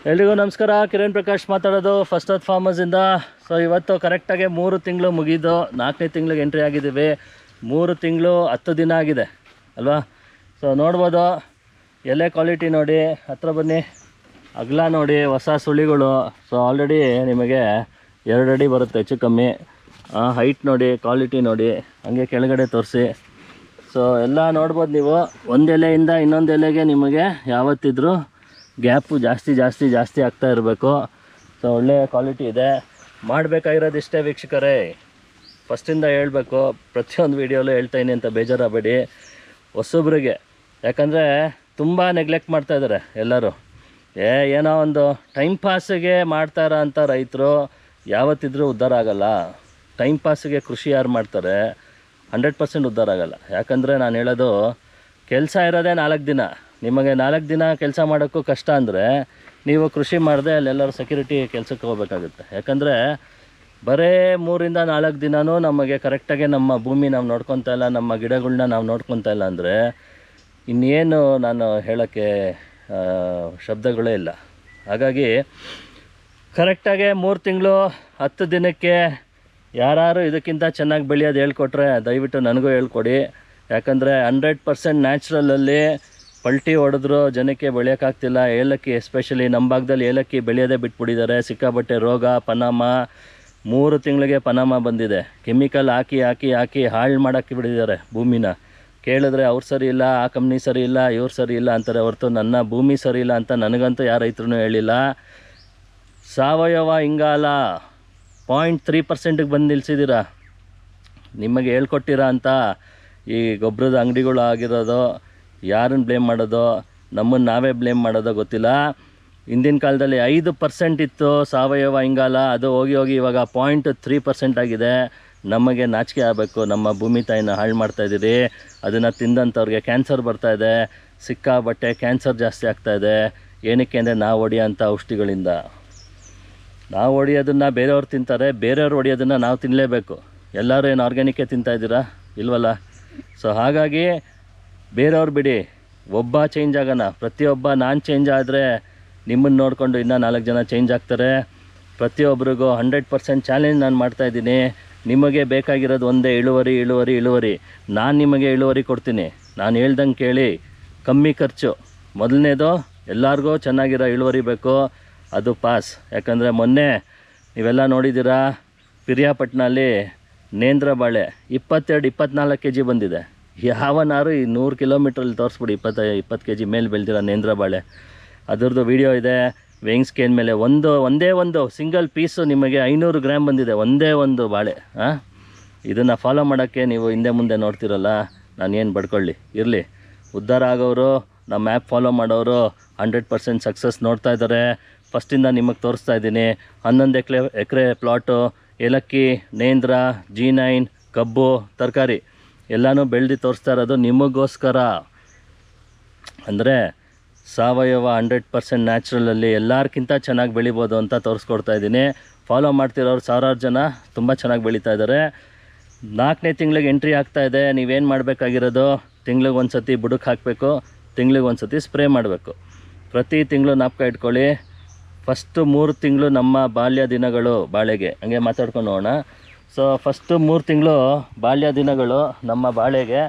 ಎಲ್ರಿಗೂ ನಮಸ್ಕಾರ. ಕಿರಣ್ ಪ್ರಕಾಶ್ ಮಾತಾಡೋದು ಫಸ್ಟ್ ಅರ್ತ್ ಫಾರ್ಮರ್ಸಿಂದ. ಸೊ ಇವತ್ತು ಕರೆಕ್ಟಾಗಿ 3 ತಿಂಗಳು ಮುಗಿದು 4ನೇ ತಿಂಗಳಿಗೆ ಎಂಟ್ರಿ ಆಗಿದ್ದೀವಿ. 3 ತಿಂಗಳು 10 ದಿನ ಆಗಿದೆ ಅಲ್ವಾ. ಸೊ ನೋಡ್ಬೋದು, ಎಲೆ ಕ್ವಾಲಿಟಿ ನೋಡಿ, ಹತ್ರ ಬನ್ನಿ, ಅಗಲ ನೋಡಿ, ಹೊಸ ಸುಳಿಗಳು. ಸೊ ಆಲ್ರೆಡಿ ನಿಮಗೆ 2 ಅಡಿ ಬರುತ್ತೆ ಹೆಚ್ಚು ಕಮ್ಮಿ. ಹೈಟ್ ನೋಡಿ, ಕ್ವಾಲಿಟಿ ನೋಡಿ, ಹಂಗೆ ಕೆಳಗಡೆ ತೋರಿಸಿ. ಸೊ ಎಲ್ಲ ನೋಡ್ಬೋದು ನೀವು. ಒಂದು ಎಲೆಯಿಂದ ಇನ್ನೊಂದು ಎಲೆಗೆ ನಿಮಗೆ ಯಾವತ್ತಿದ್ರೂ ಗ್ಯಾಪು ಜಾಸ್ತಿ ಆಗ್ತಾ ಇರಬೇಕು. ಸೊ ಒಳ್ಳೆಯ ಕ್ವಾಲಿಟಿ ಇದೆ. ಮಾಡಬೇಕಾಗಿರೋದು ಇಷ್ಟೇ ವೀಕ್ಷಕರೇ, ಫಸ್ಟಿಂದ ಹೇಳಬೇಕು, ಪ್ರತಿಯೊಂದು ವೀಡಿಯೋಲೂ ಹೇಳ್ತಾಯಿನಿ ಅಂತ ಬೇಜಾರಾಗಬೇಡಿ ಹೊಸಬ್ರಿಗೆ. ಯಾಕಂದರೆ ತುಂಬ ನೆಗ್ಲೆಕ್ಟ್ ಮಾಡ್ತಾಯಿದ್ದಾರೆ ಎಲ್ಲರೂ. ಏನೋ ಒಂದು ಟೈಮ್ ಪಾಸಿಗೆ ಮಾಡ್ತಾರ ಅಂತ ರೈತರು ಯಾವತ್ತಿದ್ರೂ ಉದ್ಧಾರ ಆಗೋಲ್ಲ. ಟೈಮ್ ಪಾಸಿಗೆ ಕೃಷಿ ಯಾರು ಮಾಡ್ತಾರೆ 100% ಉದ್ಧಾರ ಆಗೋಲ್ಲ. ಯಾಕಂದರೆ ನಾನು ಹೇಳೋದು, ಕೆಲಸ ಇರೋದೇ 4 ದಿನ. ನಿಮಗೆ 4 ದಿನ ಕೆಲಸ ಮಾಡೋಕ್ಕೂ ಕಷ್ಟ ಅಂದರೆ ನೀವು ಕೃಷಿ ಮಾಡದೆ ಅಲ್ಲೆಲ್ಲರೂ ಸೆಕ್ಯೂರಿಟಿ ಕೆಲಸಕ್ಕೆ ಹೋಗ್ಬೇಕಾಗುತ್ತೆ. ಯಾಕಂದರೆ ಬರೀ 3ರಿಂದ 4 ದಿನವೂ ನಮಗೆ ಕರೆಕ್ಟಾಗಿ ನಮ್ಮ ಭೂಮಿ ನಾವು ನೋಡ್ಕೊತಾ ಇಲ್ಲ, ನಮ್ಮ ಗಿಡಗಳನ್ನ ನಾವು ನೋಡ್ಕೊತಾ ಇಲ್ಲ ಅಂದರೆ ಇನ್ನೇನು ನಾನು ಹೇಳೋಕ್ಕೆ ಶಬ್ದಗಳೇ ಇಲ್ಲ. ಹಾಗಾಗಿ ಕರೆಕ್ಟಾಗಿ 3 ತಿಂಗಳು 10 ದಿನಕ್ಕೆ ಯಾರು ಇದಕ್ಕಿಂತ ಚೆನ್ನಾಗಿ ಬೆಳೆಯೋದು ಹೇಳ್ಕೊಟ್ರೆ ದಯವಿಟ್ಟು ನನಗೂ ಹೇಳ್ಕೊಡಿ. ಯಾಕಂದರೆ 100% ನ್ಯಾಚುರಲಲ್ಲಿ ಪಲ್ಟಿ ಹೊಡೆದ್ರು ಜನಕ್ಕೆ ಬೆಳೆಯೋಕ್ಕಾಗ್ತಿಲ್ಲ. ಏಲಕ್ಕಿ ಎಸ್ಪೆಷಲಿ ನಮ್ಮ ಭಾಗದಲ್ಲಿ ಏಲಕ್ಕಿ ಬೆಳೆಯೋದೇ ಬಿಟ್ಬಿಟ್ಟಿದ್ದಾರೆ. ಸಿಕ್ಕಾಬಟ್ಟೆ ರೋಗ, ಪನಾಮ. 3 ತಿಂಗಳಿಗೆ ಪನಾಮ ಬಂದಿದೆ. ಕೆಮಿಕಲ್ ಹಾಕಿ ಹಾಳು ಮಾಡೋಕ್ಕೆ ಬಿಟ್ಟಿದ್ದಾರೆ ಭೂಮಿನ. ಕೇಳಿದ್ರೆ ಅವ್ರು ಸರಿ ಇಲ್ಲ, ಆ ಕಂಪ್ನಿ ಸರಿ ಇಲ್ಲ, ಇವ್ರು ಸರಿ ಇಲ್ಲ ಅಂತಾರೆ ಹೊರತು ನನ್ನ ಭೂಮಿ ಸರಿ ಇಲ್ಲ ಅಂತ ನನಗಂತೂ ಯಾರು ರೈತರು ಹೇಳಿಲ್ಲ. ಸಾವಯವ ಇಂಗಾಲ 0.3%ಗೆ ಬಂದು ನಿಲ್ಲಿಸಿದ್ದೀರ. ನಿಮಗೆ ಹೇಳ್ಕೊಟ್ಟಿರ ಅಂತ ಈ ಗೊಬ್ಬರದ ಅಂಗಡಿಗಳು ಆಗಿರೋದು, ಯಾರನ್ನು ಬ್ಲೇಮ್ ಮಾಡೋದು, ನಮ್ಮನ್ನು ನಾವೇ ಬ್ಲೇಮ್ ಮಾಡೋದೋ ಗೊತ್ತಿಲ್ಲ. ಹಿಂದಿನ ಕಾಲದಲ್ಲಿ 5% ಇತ್ತು ಸಾವಯವ ಇಂಗಾಲ, ಅದು ಹೋಗಿ ಇವಾಗ 0.3% ಆಗಿದೆ. ನಮಗೆ ನಾಚಿಕೆ ಆಗಬೇಕು. ನಮ್ಮ ಭೂಮಿ ತಾಯಿನ ಹಾಳು ಮಾಡ್ತಾಯಿದ್ದೀರಿ. ಅದನ್ನು ತಿಂದಂಥವ್ರಿಗೆ ಕ್ಯಾನ್ಸರ್ ಬರ್ತಾಯಿದೆ. ಸಿಕ್ಕಾಬಟ್ಟೆ ಕ್ಯಾನ್ಸರ್ ಜಾಸ್ತಿ ಆಗ್ತಾಯಿದೆ. ಏನಕ್ಕೆ ಅಂದರೆ ನಾವು ಹೊಡೆಯೋಂಥ ಔಷಧಿಗಳಿಂದ. ನಾವು ಹೊಡೆಯೋದನ್ನು ಬೇರೆಯವ್ರು ತಿಂತಾರೆ, ಬೇರೆಯವ್ರು ಹೊಡೆಯೋದನ್ನು ನಾವು ತಿನ್ನಲೇಬೇಕು. ಎಲ್ಲರೂ ಏನು ಆರ್ಗ್ಯಾನಿಕ್ಕೇ ತಿಂತಾಯಿದ್ದೀರಾ? ಇಲ್ವಲ್ಲ. ಸೊ ಹಾಗಾಗಿ ಬೇರೆಯವ್ರು ಬಿಡಿ, ಒಬ್ಬ ಚೇಂಜ್ ಆಗೋಣ. ಪ್ರತಿಯೊಬ್ಬ ನಾನು ಚೇಂಜ್ ಆದರೆ ನಿಮ್ಮನ್ನು ನೋಡಿಕೊಂಡು ಇನ್ನೂ 4 ಜನ ಚೇಂಜ್ ಆಗ್ತಾರೆ. ಪ್ರತಿಯೊಬ್ಬರಿಗೂ 100% ಚಾಲೆಂಜ್ ನಾನು ಮಾಡ್ತಾಯಿದ್ದೀನಿ. ನಿಮಗೆ ಬೇಕಾಗಿರೋದು ಒಂದೇ, ಇಳುವರಿ. ನಾನು ನಿಮಗೆ ಇಳುವರಿ ಕೊಡ್ತೀನಿ. ನಾನು ಹೇಳ್ದಂಗೆ ಕೇಳಿ, ಕಮ್ಮಿ ಖರ್ಚು. ಮೊದಲನೇದು, ಎಲ್ಲರಿಗೂ ಚೆನ್ನಾಗಿರೋ ಇಳುವರಿ ಬೇಕು, ಅದು ಪಾಸ್. ಯಾಕಂದರೆ ಮೊನ್ನೆ ನೀವೆಲ್ಲ ನೋಡಿದ್ದೀರಾ, ಪಿರಿಯಾಪಟ್ಟಣಲ್ಲಿ ನೇಂದ್ರ ಬಾಳೆ 22-24 kg ಬಂದಿದೆ. ಯಾವನಾರು ಈ 100 ಕಿಲೋಮೀಟ್ರಲ್ಲಿ ತೋರಿಸ್ಬಿಡಿ 20 kg ಮೇಲೆ ಬೆಳೆದಿರೋ ನೇಂದ್ರ ಬಾಳೆ. ಅದರದ್ದು ವಿಡಿಯೋ ಇದೆ ವೇಯಿಂಗ್ ಸ್ಕೇಲ್ ಮೇಲೆ. ಒಂದೇ ಒಂದು ಸಿಂಗಲ್ ಪೀಸು ನಿಮಗೆ 500 ಗ್ರಾಮ್ ಬಂದಿದೆ, ಒಂದೇ ಒಂದು ಬಾಳೆ. ಇದನ್ನು ಫಾಲೋ ಮಾಡೋಕ್ಕೆ ನೀವು ಹಿಂದೆ ಮುಂದೆ ನೋಡ್ತಿರಲ್ಲ, ನಾನೇನು ಬಡ್ಕೊಳ್ಳಿ. ಇರಲಿ, ಉದ್ಧಾರ ಆಗೋರು, ನಮ್ಮ ಆ್ಯಪ್ ಫಾಲೋ ಮಾಡೋರು 100% ಸಕ್ಸಸ್ ನೋಡ್ತಾ ಇದ್ದಾರೆ. ಫಸ್ಟಿಂದ ನಿಮಗೆ ತೋರಿಸ್ತಾ ಇದ್ದೀನಿ. 11 ಎಕರೆ ಪ್ಲಾಟು, ಏಲಕ್ಕಿ, ನೇಂದ್ರ, G9, ಕಬ್ಬು, ತರಕಾರಿ ಎಲ್ಲನೂ ಬೆಳೆದು ತೋರಿಸ್ತಾ ಇರೋದು ನಿಮಗೋಸ್ಕರ. ಅಂದರೆ ಸಾವಯವ 100% ನ್ಯಾಚುರಲಲ್ಲಿ ಎಲ್ಲರಿಗಿಂತ ಚೆನ್ನಾಗಿ ಬೆಳಿಬೋದು ಅಂತ ತೋರಿಸ್ಕೊಡ್ತಾ ಇದ್ದೀನಿ. ಫಾಲೋ ಮಾಡ್ತಿರೋರು 1000 ಜನ ತುಂಬ ಚೆನ್ನಾಗಿ ಬೆಳೀತಾ ಇದ್ದಾರೆ. 4ನೇ ತಿಂಗಳಿಗೆ ಎಂಟ್ರಿ ಆಗ್ತಾಯಿದೆ. ನೀವೇನು ಮಾಡಬೇಕಾಗಿರೋದು, ತಿಂಗ್ಳಿಗೆ ಒಂದು ಸತಿ ಬುಡಕ್ಕೆ ಹಾಕಬೇಕು, ತಿಂಗ್ಳಿಗೆ ಒಂದು ಸತಿ ಸ್ಪ್ರೇ ಮಾಡಬೇಕು. ಪ್ರತಿ ತಿಂಗಳು ಜ್ಞಾಪಕ ಇಟ್ಕೊಳ್ಳಿ. ಫಸ್ಟು 3 ತಿಂಗಳು ನಮ್ಮ ಬಾಲ್ಯ ದಿನಗಳು ಬಾಳೆಗೆ, ಹಂಗೆ ಮಾತಾಡ್ಕೊಂಡು ಹೋಗೋಣ. ಸೊ ಫಸ್ಟು 3 ತಿಂಗಳು ಬಾಲ್ಯ ದಿನಗಳು ನಮ್ಮ ಬಾಳೆಗೆ.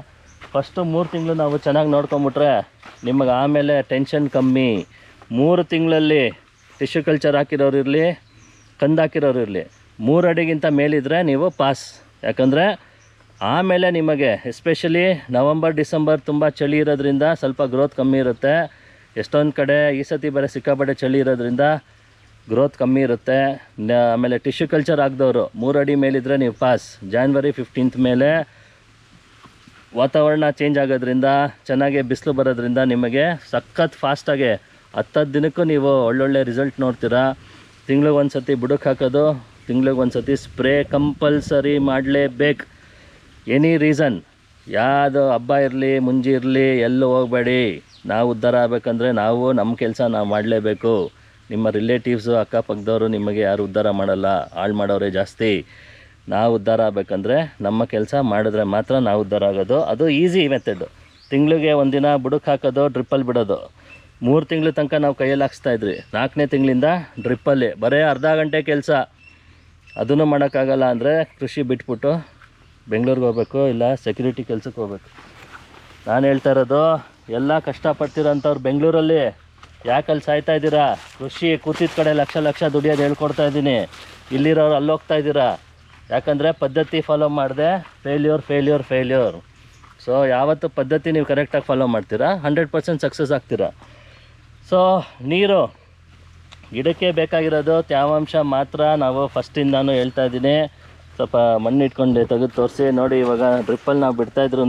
ಫಸ್ಟು 3 ತಿಂಗಳು ನಾವು ಚೆನ್ನಾಗಿ ನೋಡ್ಕೊಂಬಿಟ್ರೆ ನಿಮಗೆ ಆಮೇಲೆ ಟೆನ್ಷನ್ ಕಮ್ಮಿ. 3 ತಿಂಗಳಲ್ಲಿ ಟಿಶ್ಯೂ ಕಲ್ಚರ್ ಹಾಕಿರೋರು ಇರಲಿ, ಕಂದು ಹಾಕಿರೋರು ಇರಲಿ, 3 ಅಡಿಗಿಂತ ಮೇಲಿದ್ರೆ ನೀವು ಪಾಸ್. ಯಾಕಂದರೆ ಆಮೇಲೆ ನಿಮಗೆ ಎಸ್ಪೆಷಲಿ ನವಂಬರ್, ಡಿಸೆಂಬರ್ ತುಂಬ ಚಳಿ ಇರೋದ್ರಿಂದ ಸ್ವಲ್ಪ ಗ್ರೋತ್ ಕಮ್ಮಿ ಇರುತ್ತೆ. ಎಷ್ಟೊಂದು ಕಡೆ ಈ ಸತಿ ಬೇರೆ ಸಿಕ್ಕಾಪಟ್ಟೆ ಚಳಿ ಇರೋದ್ರಿಂದ ಗ್ರೋತ್ ಕಮ್ಮಿ ಇರುತ್ತೆ. ಆಮೇಲೆ ಟಿಶ್ಯೂ ಕಲ್ಚರ್ ಹಾಕಿದವರು 3 ಅಡಿ ಮೇಲಿದ್ದರೆ ನೀವು ಪಾಸ್. January 15th ಮೇಲೆ ವಾತಾವರಣ ಚೇಂಜ್ ಆಗೋದ್ರಿಂದ, ಚೆನ್ನಾಗಿ ಬಿಸಿಲು ಬರೋದ್ರಿಂದ ನಿಮಗೆ ಸಖತ್ ಫಾಸ್ಟಾಗಿ 10 ದಿನಕ್ಕೂ ನೀವು ಒಳ್ಳೊಳ್ಳೆ ರಿಸಲ್ಟ್ ನೋಡ್ತೀರಾ. ತಿಂಗ್ಳಿಗೆ ಒಂದು ಸತಿ ಬುಡಕ್ಕೆ ಹಾಕೋದು, ತಿಂಗ್ಳಿಗೆ ಒಂದು ಸತಿ ಸ್ಪ್ರೇ ಕಂಪಲ್ಸರಿ ಮಾಡಲೇಬೇಕು. ಎನಿ ರೀಸನ್, ಯಾವುದು ಹಬ್ಬ ಇರಲಿ, ಮುಂಜಿ ಇರಲಿ, ಎಲ್ಲೂ ಹೋಗಬೇಡಿ. ನಾವು ಉದ್ಧಾರ ಆಗಬೇಕಂದ್ರೆ ನಾವು ನಮ್ಮ ಕೆಲಸ ನಾವು ಮಾಡಲೇಬೇಕು. ನಿಮ್ಮ ರಿಲೇಟಿವ್ಸು, ಅಕ್ಕಪಕ್ಕದವರು ನಿಮಗೆ ಯಾರು ಉದ್ಧಾರ ಮಾಡಲ್ಲ, ಹಾಳು ಮಾಡೋರೇ ಜಾಸ್ತಿ. ನಾವು ಉದ್ಧಾರ ಆಗಬೇಕಂದ್ರೆ ನಮ್ಮ ಕೆಲಸ ಮಾಡಿದ್ರೆ ಮಾತ್ರ ನಾವು ಉದ್ಧಾರ ಆಗೋದು. ಅದು ಈಸಿ ಮೆಥಡು. ತಿಂಗಳಿಗೆ 1 ದಿನ ಬುಡಕ್ಕೆ ಹಾಕೋದು, ಡ್ರಿಪ್ಪಲ್ಲಿ ಬಿಡೋದು. 3 ತಿಂಗಳ ತನಕ ನಾವು ಕೈಯಲ್ಲಿ ಹಾಕ್ಸ್ತಾಯಿದ್ರಿ. 4ನೇ ತಿಂಗಳಿಂದ ಡ್ರಿಪ್ಪಲ್ಲಿ ಬರೀ ಅರ್ಧ ಗಂಟೆ ಕೆಲಸ. ಅದನ್ನು ಮಾಡೋಕ್ಕಾಗಲ್ಲ ಅಂದರೆ ಕೃಷಿ ಬಿಟ್ಬಿಟ್ಟು ಬೆಂಗಳೂರಿಗೆ ಹೋಗ್ಬೇಕು, ಇಲ್ಲ ಸೆಕ್ಯೂರಿಟಿ ಕೆಲಸಕ್ಕೆ ಹೋಗ್ಬೇಕು. ನಾನು ಹೇಳ್ತಾ ಇರೋದು, ಎಲ್ಲ ಕಷ್ಟಪಡ್ತಿರೋಂಥವ್ರು ಬೆಂಗಳೂರಲ್ಲಿ ಯಾಕಲ್ಲಿ ಸಾಯ್ತಾ ಇದ್ದೀರಾ? ಕೃಷಿ ಕೂತಿದ್ದ ಕಡೆ ಲಕ್ಷ ಲಕ್ಷ ದುಡಿಯೋದು ಹೇಳ್ಕೊಡ್ತಾ ಇದ್ದೀನಿ. ಇಲ್ಲಿರೋರು ಅಲ್ಲಿ ಹೋಗ್ತಾ ಇದ್ದೀರಾ. ಯಾಕಂದರೆ ಪದ್ಧತಿ ಫಾಲೋ ಮಾಡಿದೆ ಫೇಲ್ಯೂರ್. ಸೊ ಯಾವತ್ತು ಪದ್ಧತಿ ನೀವು ಕರೆಕ್ಟಾಗಿ ಫಾಲೋ ಮಾಡ್ತೀರಾ 100% ಸಕ್ಸಸ್ ಆಗ್ತೀರಾ. ಸೊ ನೀರು ಗಿಡಕ್ಕೆ ಬೇಕಾಗಿರೋದು ತೇವಾಂಶ ಮಾತ್ರ. ನಾವು ಫಸ್ಟಿಂದಾನು ಹೇಳ್ತಾ ಇದ್ದೀನಿ. ಸ್ವಲ್ಪ ಮಣ್ಣು ಇಟ್ಕೊಂಡು ತೆಗೆದು ತೋರಿಸಿ ನೋಡಿ. ಇವಾಗ ಡ್ರಿಪ್ಪಲ್ಲಿ ನಾವು ಬಿಡ್ತಾಯಿದ್ರು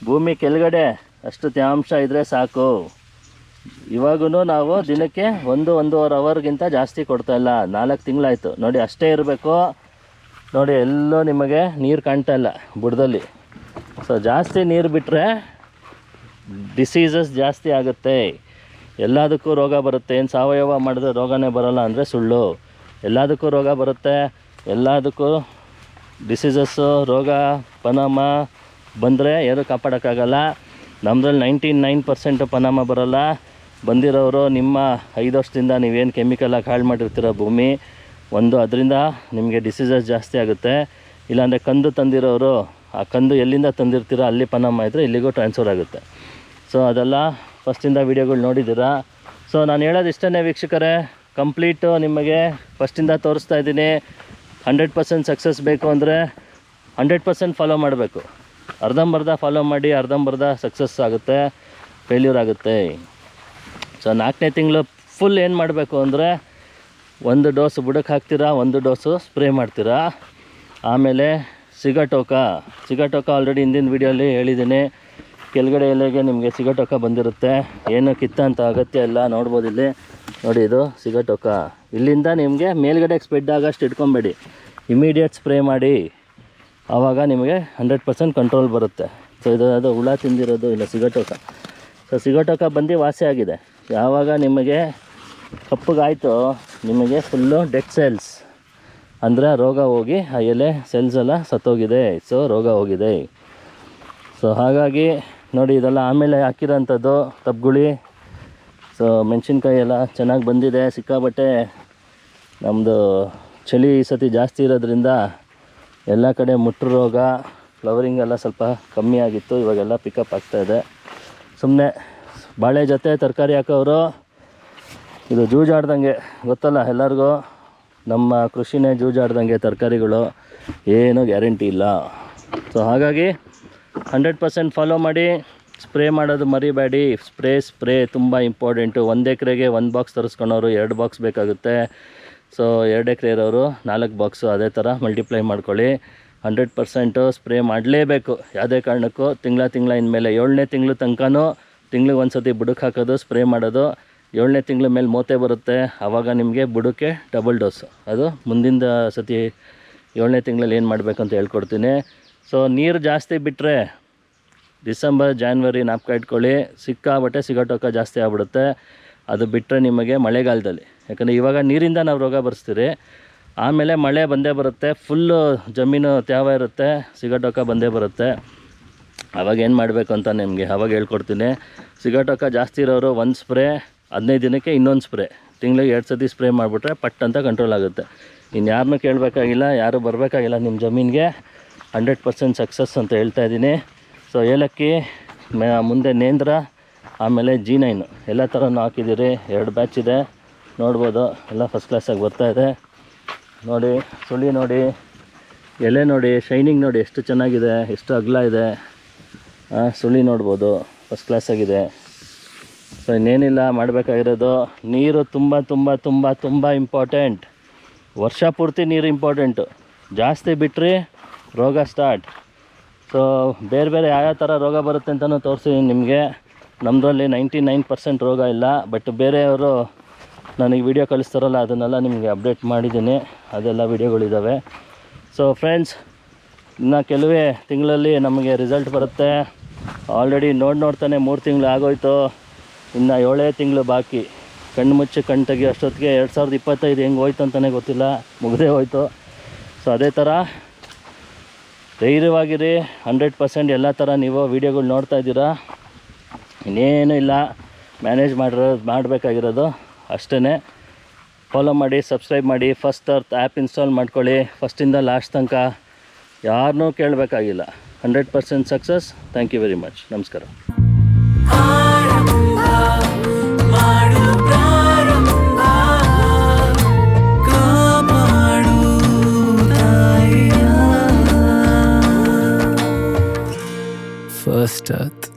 ಭೂಮಿ ಕೆಳಗಡೆ ಅಷ್ಟು ತೇವಾಂಶ ಇದ್ದರೆ ಸಾಕು. ಇವಾಗೂ ನಾವು ದಿನಕ್ಕೆ 1-1.5 ಅವರ್ಗಿಂತ ಜಾಸ್ತಿ ಕೊಡ್ತಾಯಿಲ್ಲ. 4 ತಿಂಗಳಾಯಿತು ನೋಡಿ, ಅಷ್ಟೇ ಇರಬೇಕು. ನೋಡಿ ಎಲ್ಲೋ ನಿಮಗೆ ನೀರು ಕಾಣ್ತಾ ಇಲ್ಲ ಬುಡದಲ್ಲಿ. ಸೊ ಜಾಸ್ತಿ ನೀರು ಬಿಟ್ಟರೆ ಡಿಸೀಸಸ್ ಜಾಸ್ತಿ ಆಗುತ್ತೆ. ಎಲ್ಲದಕ್ಕೂ ರೋಗ ಬರುತ್ತೆ. ಏನು ಸಾವಯವ ಮಾಡಿದ್ರೆ ರೋಗನೇ ಬರೋಲ್ಲ ಅಂದರೆ ಸುಳ್ಳು. ಎಲ್ಲದಕ್ಕೂ ರೋಗ ಬರುತ್ತೆ, ಎಲ್ಲದಕ್ಕೂ ಡಿಸೀಸಸ್ಸು ರೋಗ ಪನಾಮ ಬಂದರೆ ಏನೂ ಕಾಪಾಡೋಕ್ಕಾಗಲ್ಲ. ನಮ್ಮದ್ರಲ್ಲಿ 99% ಪನಾಮ ಬರೋಲ್ಲ. ಬಂದಿರೋರು ನಿಮ್ಮ 5 ವರ್ಷದಿಂದ ನೀವೇನು ಕೆಮಿಕಲಾಗಿ ಹಾಳು ಮಾಡಿರ್ತೀರ ಭೂಮಿ, ಅದರಿಂದ ನಿಮಗೆ ಡಿಸೀಸಸ್ ಜಾಸ್ತಿ ಆಗುತ್ತೆ. ಇಲ್ಲಾಂದರೆ ಕಂದು ತಂದಿರೋರು ಆ ಕಂದು ಎಲ್ಲಿಂದ ತಂದಿರ್ತೀರೋ ಅಲ್ಲಿ ಪನಾಮ ಇದ್ದರೆ ಇಲ್ಲಿಗೂ ಟ್ರಾನ್ಸ್ಫರ್ ಆಗುತ್ತೆ. ಸೊ ಅದೆಲ್ಲ ಫಸ್ಟಿಂದ ವೀಡಿಯೋಗಳು ನೋಡಿದ್ದೀರಾ. ಸೊ ನಾನು ಹೇಳೋದು ಇಷ್ಟೇ ವೀಕ್ಷಕರೇ, ಕಂಪ್ಲೀಟು ನಿಮಗೆ ಫಸ್ಟಿಂದ ತೋರಿಸ್ತಾ ಇದ್ದೀನಿ. 100% ಸಕ್ಸಸ್ ಬೇಕು ಅಂದರೆ 100% ಫಾಲೋ ಮಾಡಬೇಕು. ಅರ್ಧಂಬರ್ಧ ಫಾಲೋ ಮಾಡಿ ಅರ್ಧಂಬರ್ಧ ಸಕ್ಸಸ್ ಆಗುತ್ತೆ, ಫೇಲ್ಯೂರ್ ಆಗುತ್ತೆ. ಸೊ 4ನೇ ತಿಂಗಳು ಫುಲ್ ಏನು ಮಾಡಬೇಕು ಅಂದರೆ 1 ಡೋಸ್ ಬುಡಕ್ಕೆ ಹಾಕ್ತೀರಾ, 1 ಡೋಸು ಸ್ಪ್ರೇ ಮಾಡ್ತೀರಾ. ಆಮೇಲೆ ಸಿಗಟೋಕ ಆಲ್ರೆಡಿ ಹಿಂದಿನ ವೀಡಿಯೋಲಿ ಹೇಳಿದ್ದೀನಿ. ಕೆಳಗಡೆ ಎಲೆಗೆ ನಿಮಗೆ ಸಿಗಟೋಕ ಬಂದಿರುತ್ತೆ. ಏನು ಕಿತ್ತಂತ ಅಗತ್ಯ ಇಲ್ಲ. ನೋಡ್ಬೋದು ಇಲ್ಲಿ ನೋಡಿ, ಇದು ಸಿಗಟೋಕ. ಇಲ್ಲಿಂದ ನಿಮಗೆ ಮೇಲ್ಗಡೆಗೆ ಸ್ಪ್ರೆಡ್ ಆಗೋಷ್ಟು ಇಟ್ಕೊಬೇಡಿ, ಇಮಿಡಿಯೇಟ್ ಸ್ಪ್ರೇ ಮಾಡಿ. ಆವಾಗ ನಿಮಗೆ 100% ಕಂಟ್ರೋಲ್ ಬರುತ್ತೆ. ಸೊ ಇದು ಹುಳ ತಿಂದಿರೋದು ಇಲ್ಲ ಸಿಗಟೋಕ. ಸೊ ಸಿಗಟೋಕ ಬಂದು ವಾಸಿ ಆಗಿದೆ. ಯಾವಾಗ ನಿಮಗೆ ಕಪ್ಪಗಾಯಿತು, ನಿಮಗೆ ಫುಲ್ಲು ಡೆಡ್ ಸೆಲ್ಸ್ ಅಂದರೆ ರೋಗ ಹೋಗಿ ಆ ಎಲೆ ಸೆಲ್ಸ್ ಎಲ್ಲ ಸತ್ತೋಗಿದೆ. ಸೊ ರೋಗ ಹೋಗಿದೆ. ಸೊ ಹಾಗಾಗಿ ನೋಡಿ, ಇದೆಲ್ಲ ಆಮೇಲೆ ಹಾಕಿರೋಂಥದ್ದು ತಪ್ಪುಗುಳಿ. ಸೊ ಮೆಣಸಿನ್ಕಾಯಿ ಎಲ್ಲ ಚೆನ್ನಾಗಿ ಬಂದಿದೆ. ಸಿಕ್ಕಾಬಟ್ಟೆ ನಮ್ಮದು ಚಳಿ ಈ ಸತಿ ಜಾಸ್ತಿ ಇರೋದ್ರಿಂದ ಎಲ್ಲ ಕಡೆ ಮುಟ್ರು ರೋಗ, ಫ್ಲವರಿಂಗ್ ಎಲ್ಲ ಸ್ವಲ್ಪ ಕಮ್ಮಿ ಆಗಿತ್ತು. ಇವಾಗೆಲ್ಲ ಪಿಕಪ್ ಆಗ್ತಾಯಿದೆ. ಸುಮ್ಮನೆ ಬಾಳೆ ಜೊತೆ ತರಕಾರಿ ಹಾಕೋರು ಇದು ಜೂಜಾಡ್ದಂಗೆ, ಗೊತ್ತಲ್ಲ ಎಲ್ಲರಿಗೂ. ನಮ್ಮ ಕೃಷಿನೇ ಜೂಜಾಡ್ದಂಗೆ, ತರಕಾರಿಗಳು ಏನೂ ಗ್ಯಾರಂಟಿ ಇಲ್ಲ. ಸೊ ಹಾಗಾಗಿ 100% ಫಾಲೋ ಮಾಡಿ. ಸ್ಪ್ರೇ ಮಾಡೋದು ಮರಿಬೇಡಿ. ಸ್ಪ್ರೇ ತುಂಬ ಇಂಪಾರ್ಟೆಂಟು. 1 ಎಕರೆಗೆ 1 ಬಾಕ್ಸ್ ತರಿಸ್ಕೊಳೋರು 2 ಬಾಕ್ಸ್ ಬೇಕಾಗುತ್ತೆ. ಸೊ 2 ಎಕರೆ ಇರೋರು 4 ಬಾಕ್ಸು. ಅದೇ ಥರ ಮಲ್ಟಿಪ್ಲೈ ಮಾಡ್ಕೊಳ್ಳಿ. 100% ಸ್ಪ್ರೇ ಮಾಡಲೇಬೇಕು. ಯಾವುದೇ ಕಾರಣಕ್ಕೂ ತಿಂಗಳ ಇನ್ಮೇಲೆ 7ನೇ ತಿಂಗಳು ತನಕನೂ ತಿಂಗ್ಳಿಗೆ 1 ಸತಿ ಬುಡಕ್ಕೆ ಹಾಕೋದು, ಸ್ಪ್ರೇ ಮಾಡೋದು. 7ನೇ ತಿಂಗಳ ಮೇಲೆ ಮೋತೆ ಬರುತ್ತೆ. ಆವಾಗ ನಿಮಗೆ ಬುಡಕ್ಕೆ ಡಬಲ್ ಡೋಸು. ಅದು ಮುಂದಿನ ಸತಿ 7ನೇ ತಿಂಗಳಲ್ಲಿ ಏನು ಮಾಡಬೇಕು ಅಂತ ಹೇಳ್ಕೊಡ್ತೀನಿ. ಸೊ ನೀರು ಜಾಸ್ತಿ ಬಿಟ್ಟರೆ ಡಿಸೆಂಬರ್ ಜಾನ್ವರಿ ನಾಪ್ಕ ಇಟ್ಕೊಳ್ಳಿ, ಸಿಕ್ಕಾಬಟ್ಟೆ ಸಿಗಟೋಕ ಜಾಸ್ತಿ ಆಗ್ಬಿಡುತ್ತೆ. ಅದು ಬಿಟ್ಟರೆ ನಿಮಗೆ ಮಳೆಗಾಲದಲ್ಲಿ, ಯಾಕಂದರೆ ಇವಾಗ ನೀರಿಂದ ನಾವು ರೋಗ ಬರ್ಸ್ತೀರಿ, ಆಮೇಲೆ ಮಳೆ ಬಂದೇ ಬರುತ್ತೆ, ಫುಲ್ಲು ಜಮೀನು ತ್ಯಾವ ಇರುತ್ತೆ, ಸಿಗಟೋಕ ಬಂದೇ ಬರುತ್ತೆ. ಆವಾಗ ಏನು ಮಾಡಬೇಕು ಅಂತ ನಿಮಗೆ ಆವಾಗ ಹೇಳ್ಕೊಡ್ತೀನಿ. ಸಿಗಟೋಕ ಜಾಸ್ತಿ ಇರೋರು 1 ಸ್ಪ್ರೇ 15 ದಿನಕ್ಕೆ ಇನ್ನೊಂದು ಸ್ಪ್ರೇ, ತಿಂಗಳಿಗೆ 2 ಸತಿ ಸ್ಪ್ರೇ ಮಾಡಿಬಿಟ್ರೆ ಪಟ್ ಅಂತ ಕಂಟ್ರೋಲ್ ಆಗುತ್ತೆ. ಇನ್ನು ಯಾರನ್ನೂ ಕೇಳಬೇಕಾಗಿಲ್ಲ, ಯಾರೂ ಬರಬೇಕಾಗಿಲ್ಲ ನಿಮ್ಮ ಜಮೀನಿಗೆ. 100% ಸಕ್ಸಸ್ ಅಂತ ಹೇಳ್ತಾ ಇದ್ದೀನಿ. ಸೊ ಏಲಕ್ಕಿ ಮುಂದೆ ನೇಂದ್ರ, ಆಮೇಲೆ G9 ಎಲ್ಲ ಥರನೂ ಹಾಕಿದ್ದೀರಿ. 2 ಬ್ಯಾಚ್ ಇದೆ, ನೋಡ್ಬೋದು. ಎಲ್ಲ ಫಸ್ಟ್ ಕ್ಲಾಸಾಗಿ ಬರ್ತಾಯಿದೆ. ನೋಡಿ ಸುಳಿ ನೋಡಿ, ಎಲೆ ನೋಡಿ, ಶೈನಿಂಗ್ ನೋಡಿ ಎಷ್ಟು ಚೆನ್ನಾಗಿದೆ, ಎಷ್ಟು ಅಗಲ ಇದೆ. ಸುಳಿ ನೋಡ್ಬೋದು, ಫಸ್ಟ್ ಕ್ಲಾಸಾಗಿದೆ. ಸೊ ಇನ್ನೇನಿಲ್ಲ ಮಾಡಬೇಕಾಗಿರೋದು, ನೀರು ತುಂಬ ತುಂಬ ತುಂಬ ತುಂಬ ಇಂಪಾರ್ಟೆಂಟ್. ವರ್ಷ ಪೂರ್ತಿ ನೀರು ಇಂಪಾರ್ಟೆಂಟು. ಜಾಸ್ತಿ ಬಿಟ್ಟರೆ ರೋಗ ಸ್ಟಾರ್ಟ್. ಸೊ ಬೇರೆ ಬೇರೆ ಯಾವ ಥರ ರೋಗ ಬರುತ್ತೆ ಅಂತಲೂ ತೋರಿಸಿದ್ದೀನಿ ನಿಮಗೆ. ನಮ್ಮದ್ರಲ್ಲಿ 99% ರೋಗ ಇಲ್ಲ. ಬಟ್ ಬೇರೆಯವರು ನನಗೆ ವಿಡಿಯೋ ಕಳಿಸ್ತಾರಲ್ಲ, ಅದನ್ನೆಲ್ಲ ನಿಮಗೆ ಅಪ್ಡೇಟ್ ಮಾಡಿದ್ದೀನಿ. ಅದೆಲ್ಲ ವಿಡಿಯೋಗಳಿದ್ದಾವೆ. ಸೊ ಫ್ರೆಂಡ್ಸ್, ಇನ್ನು ಕೆಲವೇ ತಿಂಗಳಲ್ಲಿ ನಮಗೆ ರಿಸಲ್ಟ್ ಬರುತ್ತೆ. ಆಲ್ರೆಡಿ ನೋಡ್ತಾನೆ 3 ತಿಂಗಳು ಆಗೋಯ್ತು. ಇನ್ನು 7 ತಿಂಗಳು ಬಾಕಿ. ಕಣ್ಣು ಮುಚ್ಚಿ ಕಣ್ಣು ತೆಗಿ ಅಷ್ಟೊತ್ತಿಗೆ 2025 ಹೆಂಗೆ ಹೋಯ್ತು ಅಂತಲೇ ಗೊತ್ತಿಲ್ಲ, ಮುಗದೇ ಹೋಯ್ತು. ಸೊ ಅದೇ ಥರ ಧೈರ್ಯವಾಗಿರಿ. 100% ಎಲ್ಲ ಥರ ನೀವು ವೀಡಿಯೋಗಳು ನೋಡ್ತಾ ಇದ್ದೀರಾ. ಇನ್ನೇನೂ ಇಲ್ಲ, ಮ್ಯಾನೇಜ್ ಮಾಡಬೇಕಾಗಿರೋದು ಅಷ್ಟೇ. ಫಾಲೋ ಮಾಡಿ, ಸಬ್ಸ್ಕ್ರೈಬ್ ಮಾಡಿ, ಫಸ್ಟ್ ಅರ್ತ್ ಆ್ಯಪ್ ಇನ್ಸ್ಟಾಲ್ ಮಾಡ್ಕೊಳ್ಳಿ. ಫಸ್ಟಿಂದ ಲಾಸ್ಟ್ ತನಕ ಯಾರನ್ನೂ ಕೇಳಬೇಕಾಗಿಲ್ಲ. 100% success. Thank you very much. ನಮಸ್ಕಾರ. First Earth.